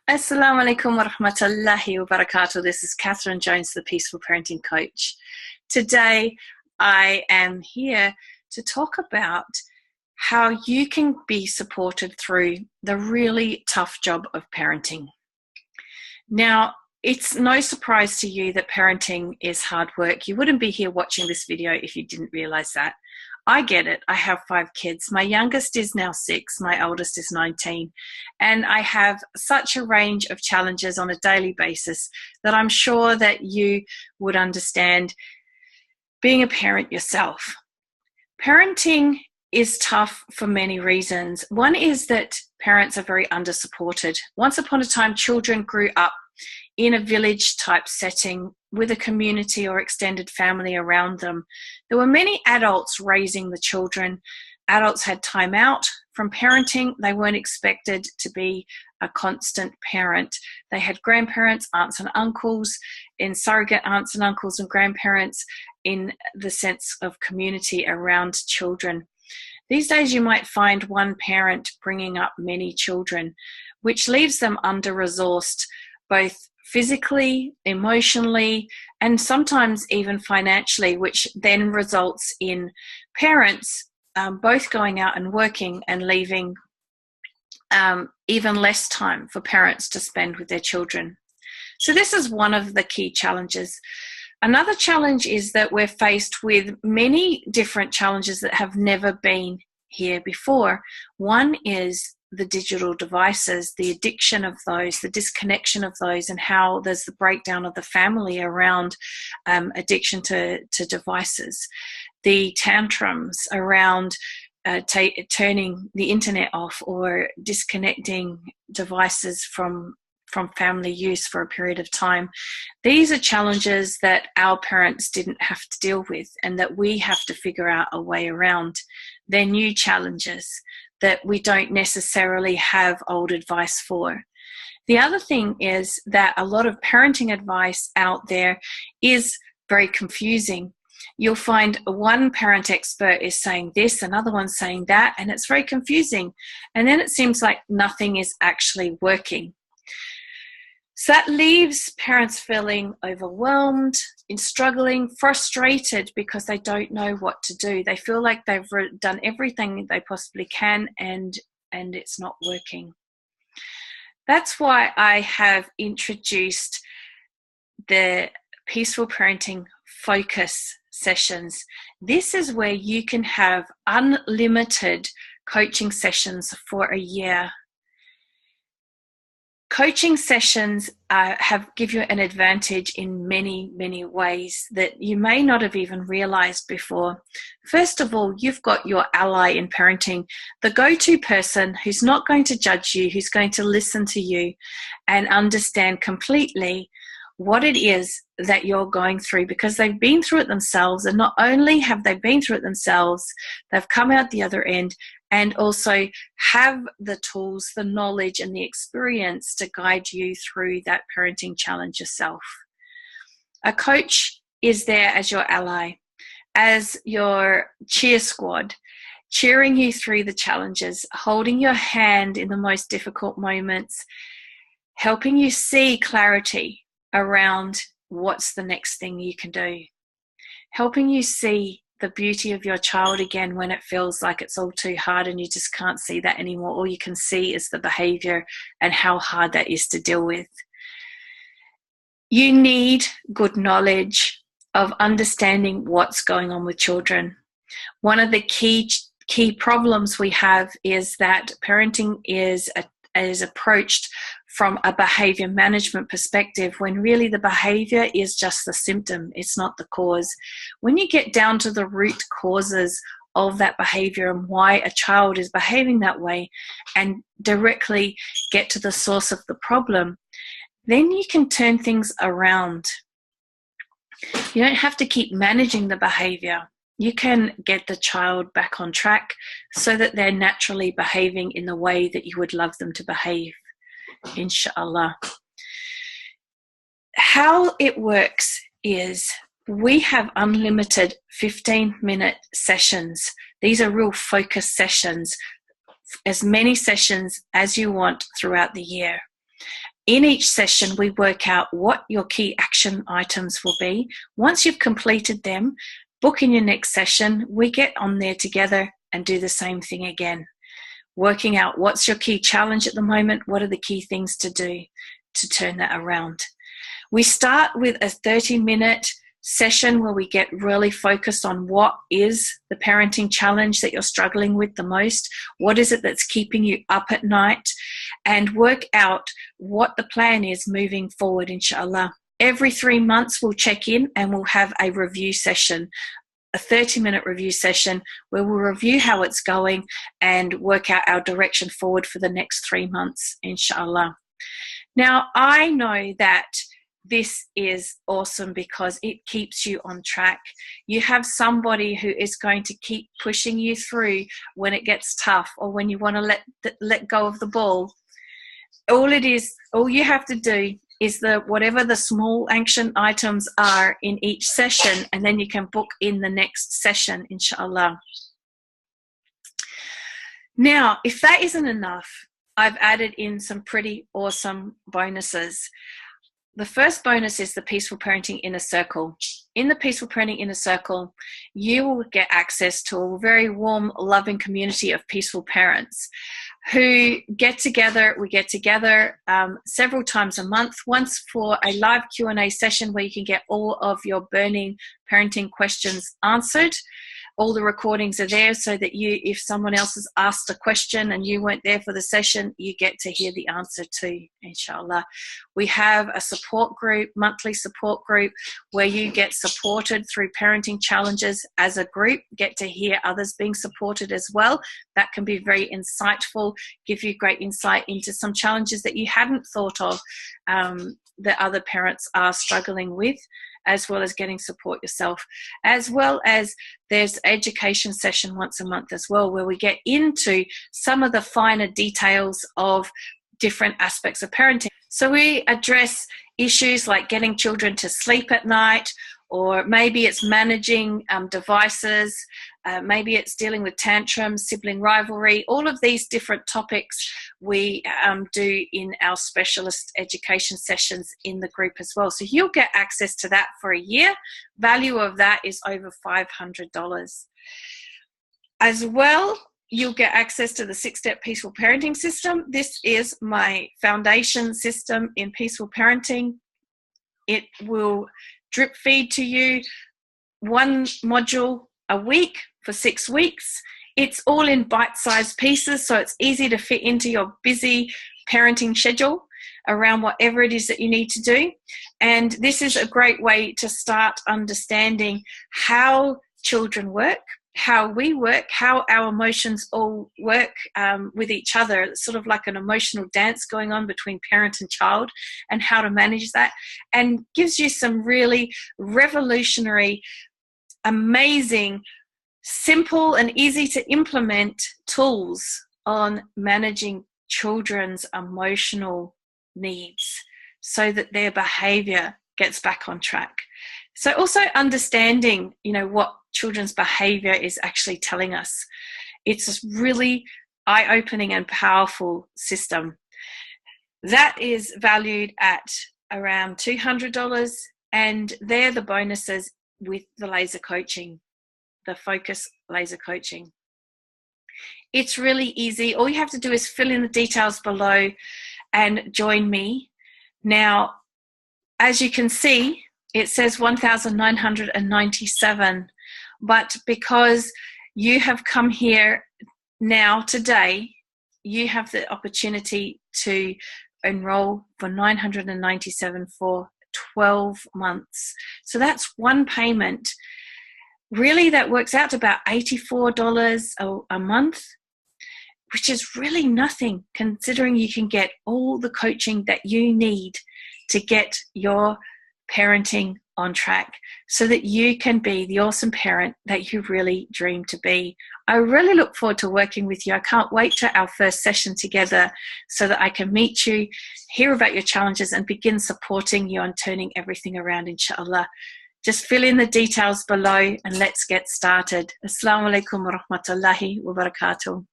Assalamu alaikum wa rahmatullahi wa barakatuh. This is Catherine Jones, the Peaceful Parenting Coach. Today, I am here to talk about how you can be supported through the really tough job of parenting. Now, it's no surprise to you that parenting is hard work. You wouldn't be here watching this video if you didn't realize that. I get it. I have 5 kids. My youngest is now 6. My oldest is 19. And I have such a range of challenges on a daily basis that I'm sure that you would understand being a parent yourself. Parenting is tough for many reasons. One is that parents are very under-supported. Once upon a time, children grew up in a village type setting with a community or extended family around them. There were many adults raising the children. Adults had time out from parenting. They weren't expected to be a constant parent. They had grandparents, aunts and uncles, and surrogate aunts and uncles and grandparents in the sense of community around children. These days you might find one parent bringing up many children, which leaves them under-resourced, both physically, emotionally, and sometimes even financially, which then results in parents both going out and working and leaving even less time for parents to spend with their children. So this is one of the key challenges. Another challenge is that we're faced with many different challenges that have never been here before. One is the digital devices, the addiction of those, the disconnection of those, and how there's the breakdown of the family around addiction to devices, the tantrums around turning the internet off or disconnecting devices from family use for a period of time. These are challenges that our parents didn't have to deal with and that we have to figure out a way around. They're new challenges that we don't necessarily have old advice for. The other thing is that a lot of parenting advice out there is very confusing. You'll find one parent expert is saying this, another one saying that, and it's very confusing. And then it seems like nothing is actually working. So that leaves parents feeling overwhelmed, struggling, frustrated because they don't know what to do. They feel like they've done everything they possibly can and it's not working. That's why I have introduced the Peaceful Parenting Focus sessions. This is where you can have unlimited coaching sessions for a year. Coaching sessions give you an advantage in many, many ways that you may not have even realized before. First of all, you've got your ally in parenting, the go-to person who's not going to judge you, who's going to listen to you and understand completely what it is that you're going through, because they've been through it themselves. And not only have they been through it themselves, they've come out the other end and also have the tools, the knowledge and the experience to guide you through that parenting challenge yourself. A coach is there as your ally, as your cheer squad, cheering you through the challenges, holding your hand in the most difficult moments, helping you see clarity around what's the next thing you can do, helping you see the beauty of your child again when it feels like it's all too hard and you just can't see that anymore. All you can see is the behavior and how hard that is to deal with. You need good knowledge of understanding what's going on with children. One of the key problems we have is that parenting is approached from a behavior management perspective when really the behavior is just the symptom, it's not the cause. When you get down to the root causes of that behavior and why a child is behaving that way and directly get to the source of the problem, then you can turn things around. You don't have to keep managing the behavior. You can get the child back on track so that they're naturally behaving in the way that you would love them to behave, inshallah. How it works is we have unlimited 15-minute sessions. These are real focus sessions, as many sessions as you want throughout the year. In each session, we work out what your key action items will be. Once you've completed them, book in your next session. We get on there together and do the same thing again. Working out what's your key challenge at the moment, what are the key things to do to turn that around. We start with a 30-minute session where we get really focused on what is the parenting challenge that you're struggling with the most, what is it that's keeping you up at night, and work out what the plan is moving forward, inshallah. Every 3 months we'll check in and we'll have a review session, a 30-minute review session where we'll review how it's going and work out our direction forward for the next 3 months, inshallah. Now, I know that this is awesome because it keeps you on track. You have somebody who is going to keep pushing you through when it gets tough or when you want to let go of the ball. All you have to do is whatever the small action items are in each session, and then you can book in the next session, inshallah. Now, if that isn't enough, I've added in some pretty awesome bonuses. The first bonus is the Peaceful Parenting Inner Circle. In the Peaceful Parenting Inner Circle, you will get access to a very warm, loving community of peaceful parents who get together. We get together several times a month, once for a live Q&A session where you can get all of your burning parenting questions answered. All the recordings are there so that if someone else has asked a question and you weren't there for the session, you get to hear the answer too, inshallah. We have a support group, monthly support group, where you get supported through parenting challenges as a group, get to hear others being supported as well. That can be very insightful, give you great insight into some challenges that you hadn't thought of that other parents are struggling with, as well as getting support yourself. As well as there's education session once a month as well, where we get into some of the finer details of different aspects of parenting. So we address issues like getting children to sleep at night, or maybe it's managing devices, maybe it's dealing with tantrums, sibling rivalry. All of these different topics we do in our specialist education sessions in the group as well. So you'll get access to that for a year. Value of that is over $500. As well, you'll get access to the 6-step Peaceful Parenting system. This is my foundation system in peaceful parenting. It will drip feed to you one module a week for 6 weeks. It's all in bite-sized pieces, so it's easy to fit into your busy parenting schedule around whatever it is that you need to do. And this is a great way to start understanding how children work, how we work, how our emotions all work with each other. It's sort of like an emotional dance going on between parent and child, and how to manage that, and gives you some really revolutionary, amazing, simple and easy to implement tools on managing children's emotional needs so that their behavior gets back on track. So also understanding, what children's behavior is actually telling us. It's a really eye-opening and powerful system. That is valued at around $200, and they're the bonuses with the laser coaching, the focus laser coaching. It's really easy. All you have to do is fill in the details below and join me. Now, as you can see, it says 1,997, but because you have come here now today, you have the opportunity to enroll for 997 for 12 months. So that's one payment. Really, that works out to about $84 a month, which is really nothing considering you can get all the coaching that you need to get your parenting on track so that you can be the awesome parent that you really dream to be. I really look forward to working with you. I can't wait to our first session together so that I can meet you, hear about your challenges, and begin supporting you on turning everything around, inshallah. Just fill in the details below and let's get started. Assalamu alaikum wa rahmatullahi wa barakatuh.